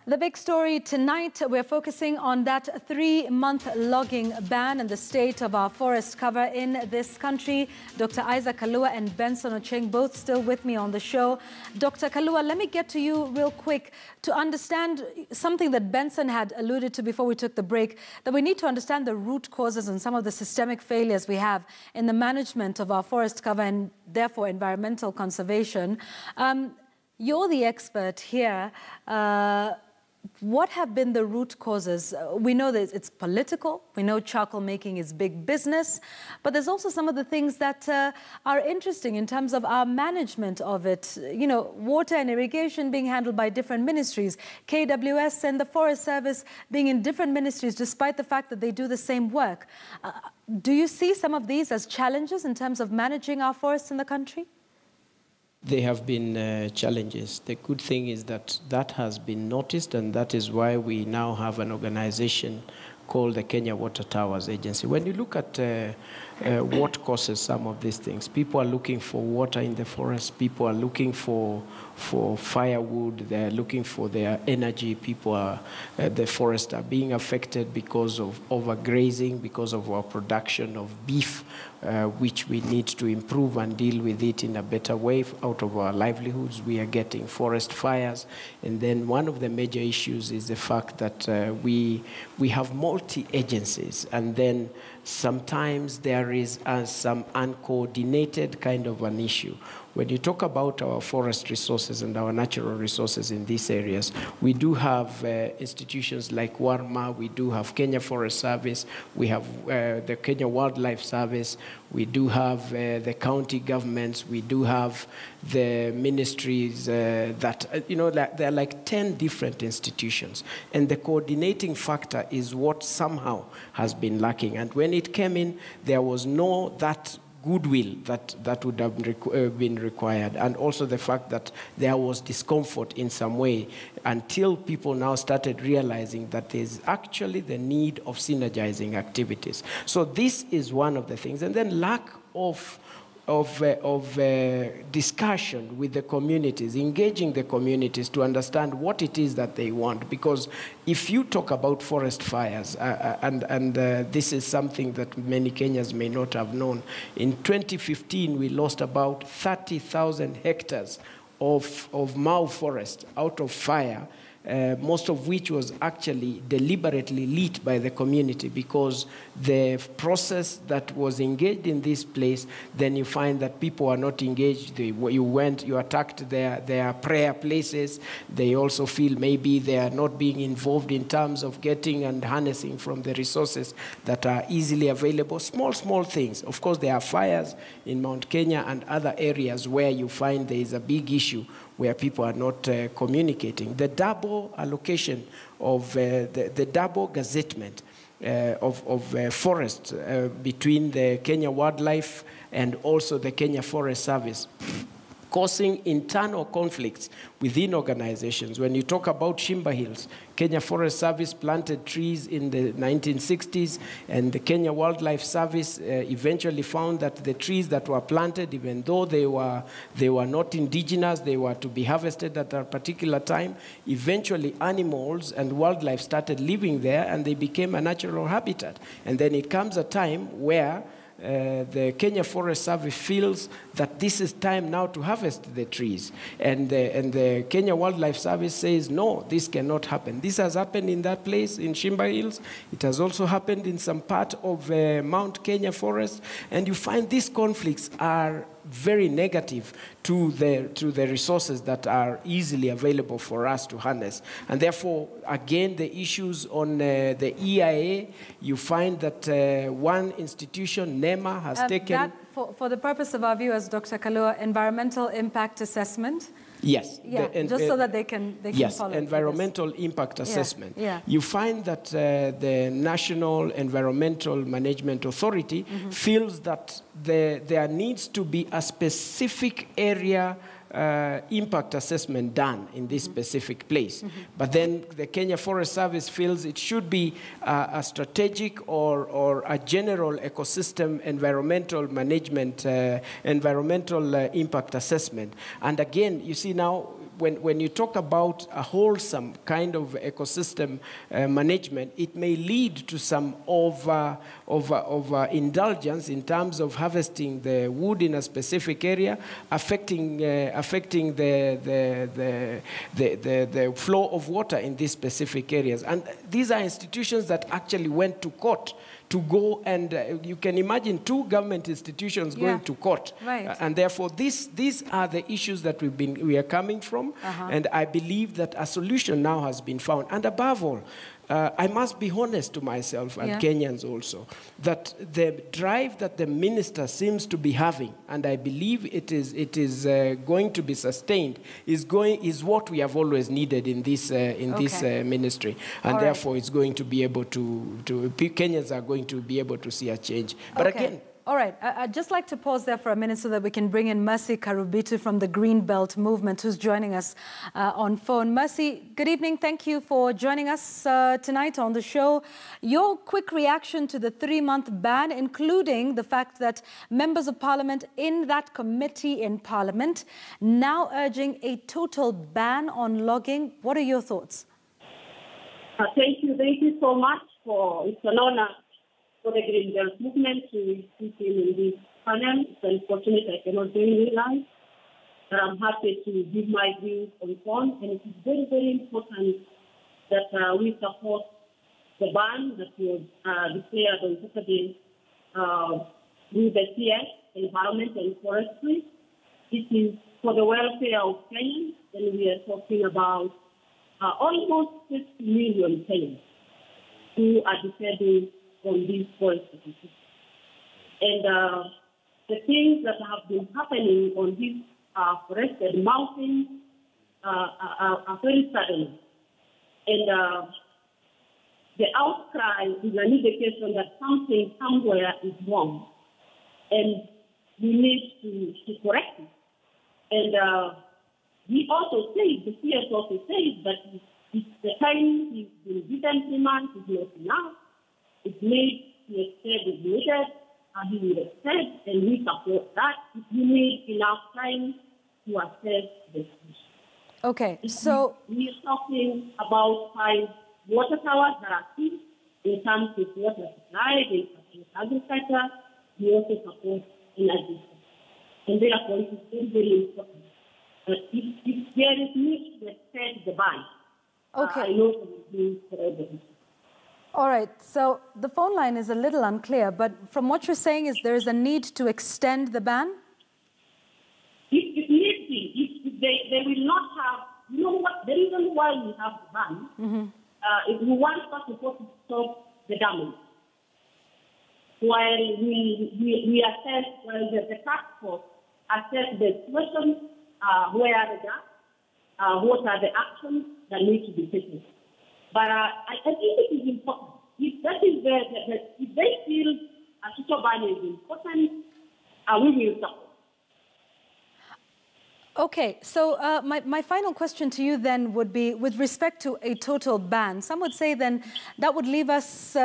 The big story tonight, we're focusing on that 3-month logging ban and the state of our forest cover in this country. Dr. Isaac Kalua and Benson Ocheng both still with me on the show. Dr. Kalua, let me get to you real quick to understand something that Benson had alluded to before we took the break, that we need to understand the root causes and some of the systemic failures we have in the management of our forest cover and therefore environmental conservation. You're the expert here. What have been the root causes? We know that it's political. We know charcoal making is big business. But there's also some of the things that are interesting in terms of our management of it. You know, water and irrigation being handled by different ministries, KWS and the Forest Service being in different ministries despite the fact that they do the same work. Do you see some of these as challenges in terms of managing our forests in the country? There have been challenges. The good thing is that that has been noticed, and that is why we now have an organization called the Kenya Water Towers Agency. When you look at what causes some of these things, people are looking for water in the forest, people are looking for firewood, they're looking for their energy, people are, the forests are being affected because of overgrazing, because of our production of beef, which we need to improve and deal with it in a better way out of our livelihoods. We are getting forest fires. And then one of the major issues is the fact that we have multi-agencies, and then sometimes there is some uncoordinated kind of an issue. When you talk about our forest resources and our natural resources in these areas, we do have institutions like WARMA, we do have Kenya Forest Service, we have the Kenya Wildlife Service, we do have the county governments, we do have the ministries that, there are like 10 different institutions. And the coordinating factor is what somehow has been lacking. And when it came in, there was no that goodwill that would have been required, and also the fact that there was discomfort in some way until people now started realizing that there's actually the need of synergizing activities. So this is one of the things. And then lack of discussion with the communities, engaging the communities to understand what it is that they want. Because if you talk about forest fires, and this is something that many Kenyans may not have known, in 2015 we lost about 30,000 hectares of Mau forest out of fire, most of which was actually deliberately lit by the community, because the process that was engaged in this place, then you find that people are not engaged. You attacked their prayer places. They also feel maybe they are not being involved in terms of getting and harnessing from the resources that are easily available. Small things. Of course, there are fires in Mount Kenya and other areas where you find there is a big issue where people are not communicating. The double allocation of the double gazettement of forests between the Kenya Wildlife and also the Kenya Forest Service, causing internal conflicts within organizations. When you talk about Shimba Hills, Kenya Forest Service planted trees in the 1960s, and the Kenya Wildlife Service eventually found that the trees that were planted, even though they were not indigenous, they were to be harvested at a particular time, eventually animals and wildlife started living there, and they became a natural habitat. And then it comes a time where the Kenya Forest Service feels that this is time now to harvest the trees. And the Kenya Wildlife Service says, no, this cannot happen. This has happened in that place in Shimba Hills. It has also happened in some part of Mount Kenya Forest. And you find these conflicts are very negative to the resources that are easily available for us to harness. And therefore, again, the issues on the EIA, you find that one institution, NEMA, has taken... That, for the purpose of our viewers, Dr. Kalua, environmental impact assessment? Yes. Yeah, just so that they can follow. Yes, environmental impact assessment. Yeah. You find that the National Environmental Management Authority feels that there needs to be a specific area impact assessment done in this specific place. But then the Kenya Forest Service feels it should be a strategic or a general ecosystem environmental management, environmental impact assessment. And again, you see now, when you talk about a wholesome kind of ecosystem management, it may lead to some indulgence in terms of harvesting the wood in a specific area, affecting the flow of water in these specific areas. And these are institutions that actually went to court to go and you can imagine two government institutions going to court. Right. And therefore, these are the issues that we are coming from. And I believe that a solution now has been found. And above all, I must be honest to myself and Kenyans also, that the drive that the minister seems to be having, and I believe it is going to be sustained, is what we have always needed in this ministry, and therefore it's going to be able to Kenyans are going to be able to see a change. But again. All right, I'd just like to pause there for a minute so that we can bring in Mercy Karubitu from the Green Belt Movement, who's joining us on phone. Mercy, good evening. Thank you for joining us tonight on the show. Your quick reaction to the 3-month ban, including the fact that members of parliament in that committee in parliament now urging a total ban on logging. What are your thoughts? Thank you so much. It's an honor for the Green Belt Movement to speak in this panel. It's unfortunate I cannot join you live, but I'm happy to give my views on phone. And it is very, very important that we support the ban that was declared on Saturday with the CS, Environment and Forestry. It is for the welfare of Kenyans, and we are talking about almost 6 million Kenyans who are depending on these forest ecosystem. And the things that have been happening on these forested mountains are very sudden. And the outcry is an indication that something somewhere is wrong. And we need to correct it. And he also says, the CS also says that the time he's been given 3 months is not enough. It needs to extend is needed, and he will extend, and we support that. We need enough time to assess the situation. Okay, so we are talking about 5 water towers that are key in terms of water supply, in agriculture. We also support energy, and therefore it is very, very important. If there is need to extend the ban, I know it will be for everyone. All right, so the phone line is a little unclear, but from what you're saying is there is a need to extend the ban? If need be, if they will not have, you know what, the reason why we have the ban, if we want first of all to stop the damage. While we assess, while the task force assess the situation, where are the gaps, what are the actions that need to be taken. But I think it is important. If that is if they feel a total ban is important, we will support. Okay, so my final question to you then would be, with respect to a total ban, some would say then that would leave us,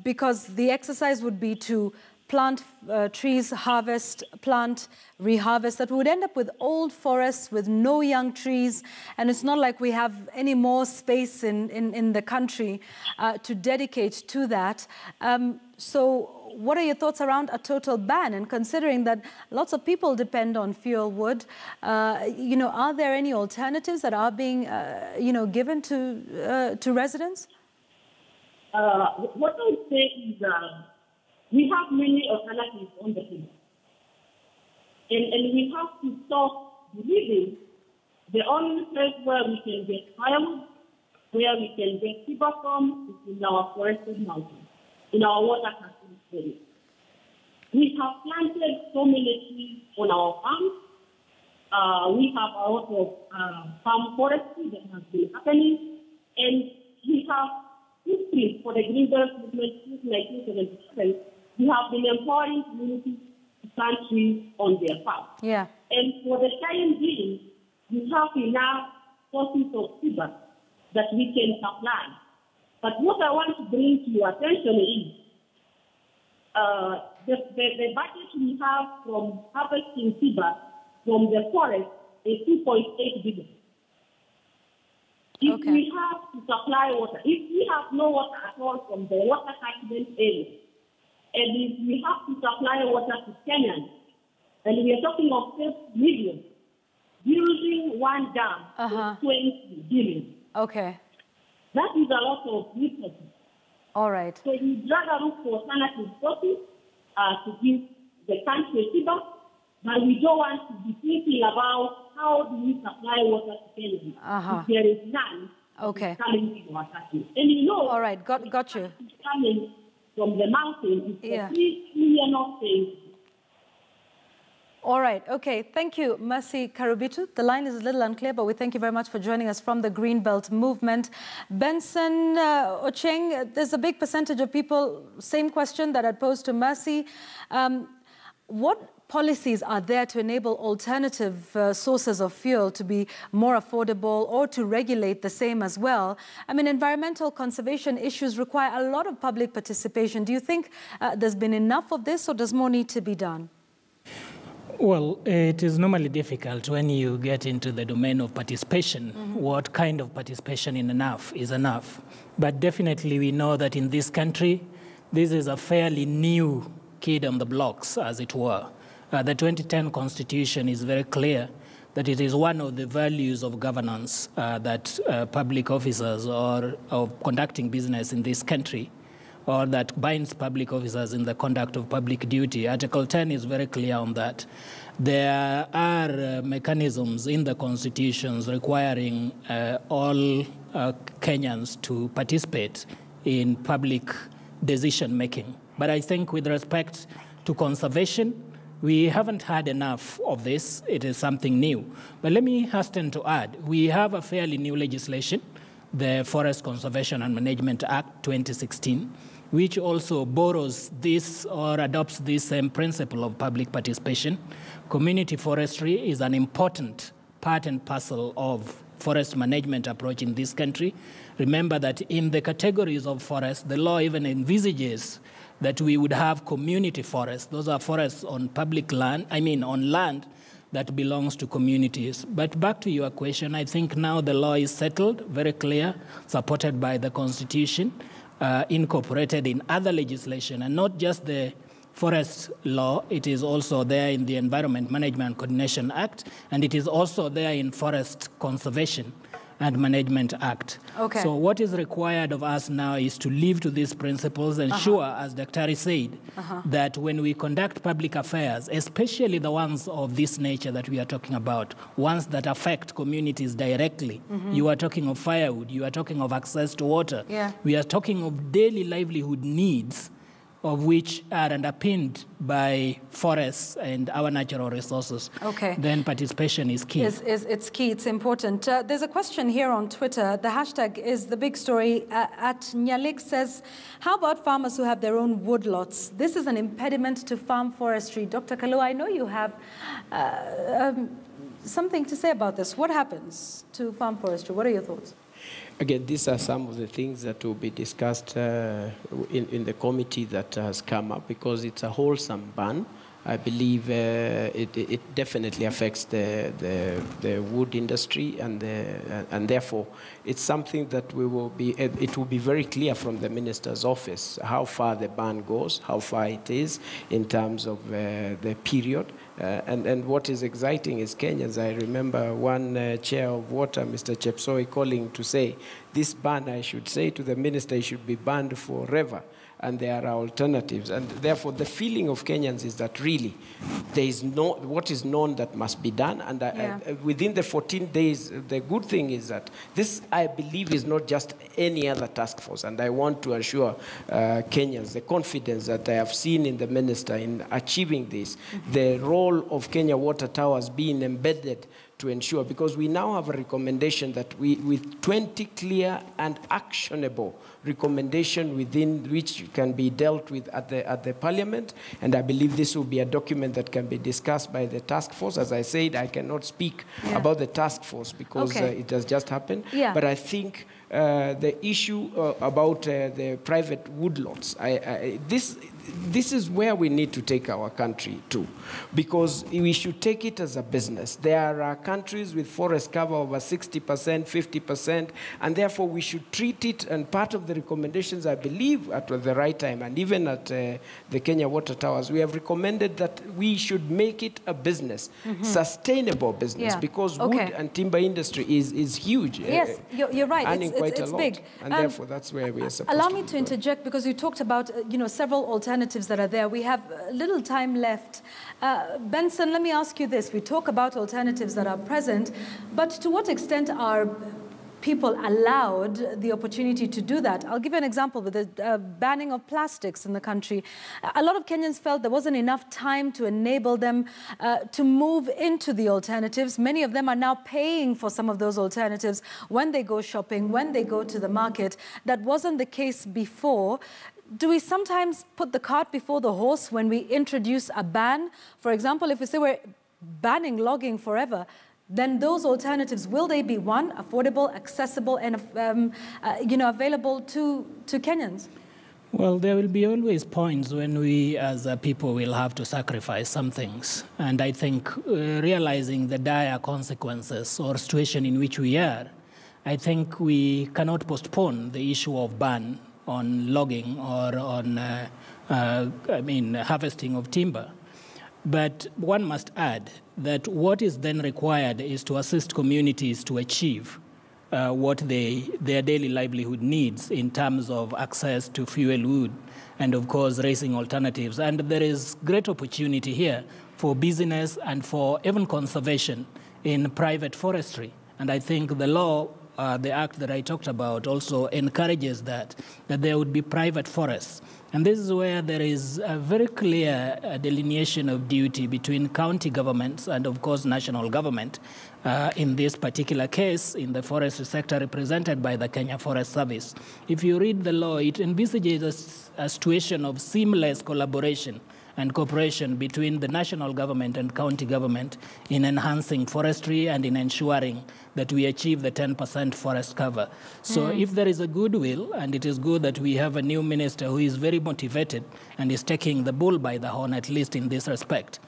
because the exercise would be to plant trees, harvest, plant, reharvest, that we would end up with old forests with no young trees, and it's not like we have any more space in the country to dedicate to that. So what are your thoughts around a total ban? And considering that lots of people depend on fuel wood, are there any alternatives that are being, given to residents? What I would say is we have many alternatives on the table. And we have to stop believing the only place where we can get firewood, where we can get timber from, is in our forested mountains, in our water catchment areas. We have planted so many trees on our farms. We have a lot of farm forestry that has been happening, and we have history for the Green Belt Movement since 1977. We have been empowering communities to plant trees on their farms. Yeah. And for the time being, we have enough sources of timber that we can supply. But what I want to bring to your attention is the budget we have from harvesting timber from the forest is 2.8 billion. Okay. we have to supply water, if we have no water at all from the water catchment area, and if we have to supply water to Kenyans, and we are talking of 6 million, building one dam is 20 billion. Okay. That is a lot of resources. All right. So we'd rather look for alternative sources to give the country feedback, but we don't want to be thinking about how do we supply water to Kenya. If there is none, okay, coming to our country. And you know, all right, got you. Coming from the mountain, it's Yeah. 3 million of things. All right. Okay. Thank you, Mercy Karubitu. The line is a little unclear, but we thank you very much for joining us from the Greenbelt Movement. Benson Ocheng, there's a big percentage of people, same question that I posed to Mercy. What policies are there to enable alternative sources of fuel to be more affordable or to regulate the same as well? I mean, environmental conservation issues require a lot of public participation. Do you think there's been enough of this, or does more need to be done? Well, it is normally difficult when you get into the domain of participation. What kind of participation is enough. But definitely we know that in this country, this is a fairly new kid on the blocks, as it were. The 2010 Constitution is very clear that it is one of the values of governance that public officers or of conducting business in this country, or that binds public officers in the conduct of public duty. Article 10 is very clear on that. There are mechanisms in the constitutions requiring all Kenyans to participate in public decision-making. But I think with respect to conservation, we haven't had enough of this. It is something new. But let me hasten to add, we have a fairly new legislation, the Forest Conservation and Management Act 2016, which also borrows this or adopts this same principle of public participation. Community forestry is an important part and parcel of forest management approach in this country. Remember that in the categories of forest, the law even envisages that we would have community forests. Those are forests on public land, on land that belongs to communities. But back to your question, I think now the law is settled, very clear, supported by the Constitution, incorporated in other legislation, and not just the forest law, it is also there in the Environment Management Coordination Act, and it is also there in Forest Conservation and Management Act. Okay. So what is required of us now is to live to these principles, ensure, as Dr. said, that when we conduct public affairs, especially the ones of this nature that we are talking about, ones that affect communities directly, you are talking of firewood, you are talking of access to water, we are talking of daily livelihood needs, of which are underpinned by forests and our natural resources, then participation is key. It's key, it's important. There's a question here on Twitter. The hashtag is the big story. At Nyalik says, how about farmers who have their own woodlots? This is an impediment to farm forestry. Dr. Kalua, I know you have something to say about this. What happens to farm forestry? What are your thoughts? Again, these are some of the things that will be discussed in the committee that has come up, because it's a wholesome ban. I believe it definitely affects the wood industry, and therefore it's something that it will be very clear from the minister's office how far the ban goes, how far it is in terms of the period. And what is exciting is Kenyans. I remember one chair of water, Mr. Chepsoi, calling to say, this ban, I should say to the minister, it should be banned forever. And there are alternatives. And therefore, the feeling of Kenyans is that really there is what is known that must be done. And within the 14 days, the good thing is that this, I believe, is not just any other task force. And I want to assure Kenyans the confidence that I have seen in the minister in achieving this, the role of Kenya Water Towers being embedded to ensure, because we now have a recommendation that with 20 clear and actionable recommendation within which can be dealt with at the parliament, and I believe this will be a document that can be discussed by the task force. As I said, I cannot speak about the task force because it has just happened, but I think the issue about the private woodlots, this is where we need to take our country to, because we should take it as a business. There are countries with forest cover over 60%, 50%, and therefore we should treat it, and part of the recommendations, I believe, at the right time, and even at the Kenya Water Towers, we have recommended that we should make it a business, sustainable business, because wood and timber industry is huge. Yes, you're right. It's big. And therefore, that's where we are supposed allow to me to interject, because you talked about several alternatives that are there. We have little time left. Benson, let me ask you this. We talk about alternatives that are present, but to what extent are people allowed the opportunity to do that? I'll give you an example with the banning of plastics in the country. A lot of Kenyans felt there wasn't enough time to enable them to move into the alternatives. Many of them are now paying for some of those alternatives when they go shopping, when they go to the market. That wasn't the case before. Do we sometimes put the cart before the horse when we introduce a ban? For example, if we say we're banning logging forever, then those alternatives, will they be, one, affordable, accessible, and available to Kenyans? Well, there will be always points when we as a people will have to sacrifice some things. And I think realizing the dire consequences or situation in which we are, I think we cannot postpone the issue of ban on logging or on harvesting of timber. But one must add that what is then required is to assist communities to achieve what their daily livelihood needs in terms of access to fuel wood and, of course, raising alternatives. And there is great opportunity here for business and for even conservation in private forestry. And I think the law, the act that I talked about, also encourages that there would be private forests. And this is where there is a very clear delineation of duty between county governments and, of course, national government. In this particular case, in the forestry sector represented by the Kenya Forest Service. If you read the law, it envisages a situation of seamless collaboration and cooperation between the national government and county government in enhancing forestry and in ensuring that we achieve the 10% forest cover. So if there is a goodwill, and it is good that we have a new minister who is very motivated and is taking the bull by the horn, at least in this respect.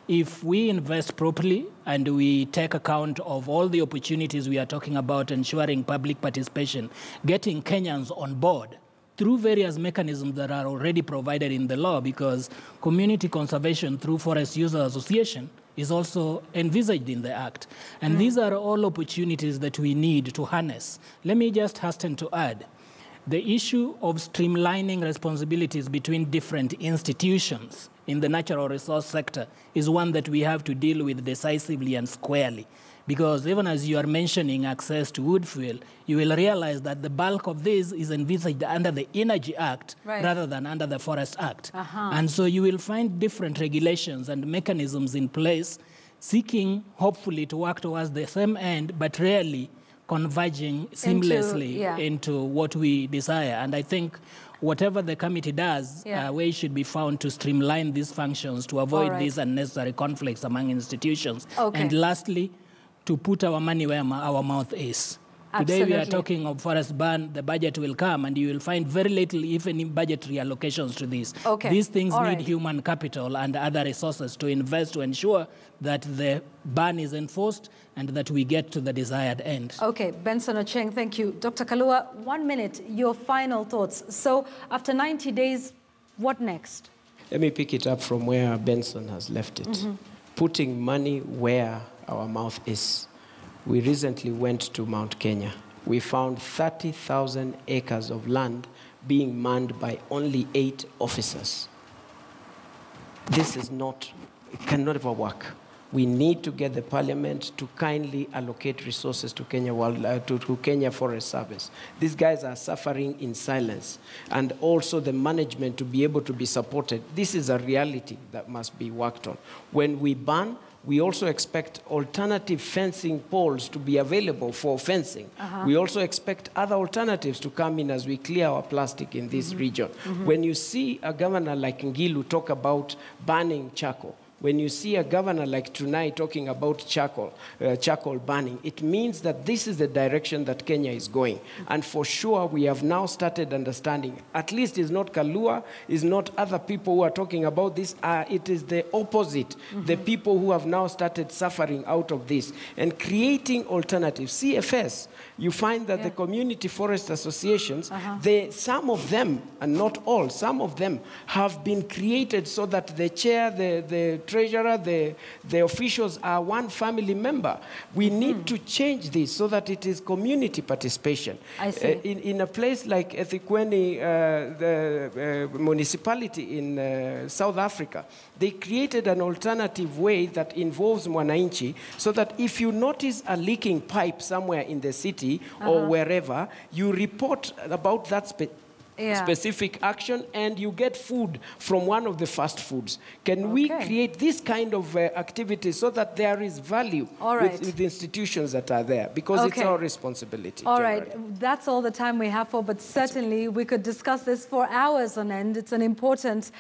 If we invest properly and we take account of all the opportunities we are talking about, ensuring public participation, getting Kenyans on board, through various mechanisms that are already provided in the law, because community conservation through Forest User Association is also envisaged in the Act. And these are all opportunities that we need to harness. Let me just hasten to add, the issue of streamlining responsibilities between different institutions in the natural resource sector is one that we have to deal with decisively and squarely. Because even as you are mentioning access to wood fuel, you will realize that the bulk of this is envisaged under the Energy Act rather than under the Forest Act. And so you will find different regulations and mechanisms in place seeking, hopefully, to work towards the same end, but rarely converging seamlessly into what we desire. And I think whatever the committee does, ways should be found to streamline these functions to avoid these unnecessary conflicts among institutions. And lastly, to put our money where our mouth is. Today we are talking of forest ban, the budget will come, and you will find very little, if any, budgetary allocations to this. These things need human capital and other resources to invest to ensure that the ban is enforced and that we get to the desired end. Okay, Benson Ocheng, thank you. Dr. Kalua, 1 minute, your final thoughts. So after 90 days, what next? Let me pick it up from where Benson has left it. Putting money where our mouth is. We recently went to Mount Kenya. We found 30,000 acres of land being manned by only 8 officers. This is not, it cannot ever work. We need to get the parliament to kindly allocate resources to to Kenya Forest Service. These guys are suffering in silence. And also the management to be able to be supported. This is a reality that must be worked on. When we ban, we also expect alternative fencing poles to be available for fencing. We also expect other alternatives to come in as we clear our plastic in this region. When you see a governor like Ngilu talk about banning charcoal, when you see a governor like Tunai talking about charcoal burning, it means that this is the direction that Kenya is going. And for sure, we have now started understanding, at least it's not Kalua, it's not other people who are talking about this, it is the opposite, the people who have now started suffering out of this and creating alternatives. CFS, you find that the community forest associations, some of them, and not all, some of them have been created so that the chair, the treasurer, the officials are one family member. We need to change this so that it is community participation. I see. In a place like eThekwini, the municipality in South Africa, they created an alternative way that involves Mwananchi, so that if you notice a leaking pipe somewhere in the city or wherever, you report about that specific action, and you get food from one of the fast foods. Can we create this kind of activity so that there is value with the institutions that are there? Because it's our responsibility. All right, that's all the time we have for, but certainly we could discuss this for hours on end. It's an important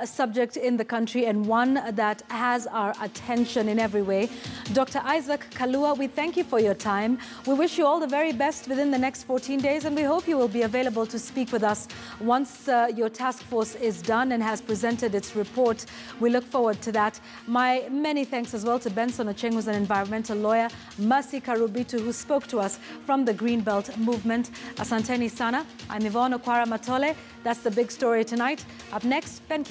subject in the country and one that has our attention in every way. Dr. Isaac Kalua, we thank you for your time. We wish you all the very best within the next 14 days, and we hope you will be available to speak with us once your task force is done and has presented its report. We look forward to that. My many thanks as well to Benson Ocheng, who's an environmental lawyer, Mercy Karubitu, who spoke to us from the Greenbelt movement. Asanteni sana. I'm Yvonne Okwara Matole. That's the big story tonight. Up next, Ben Kit.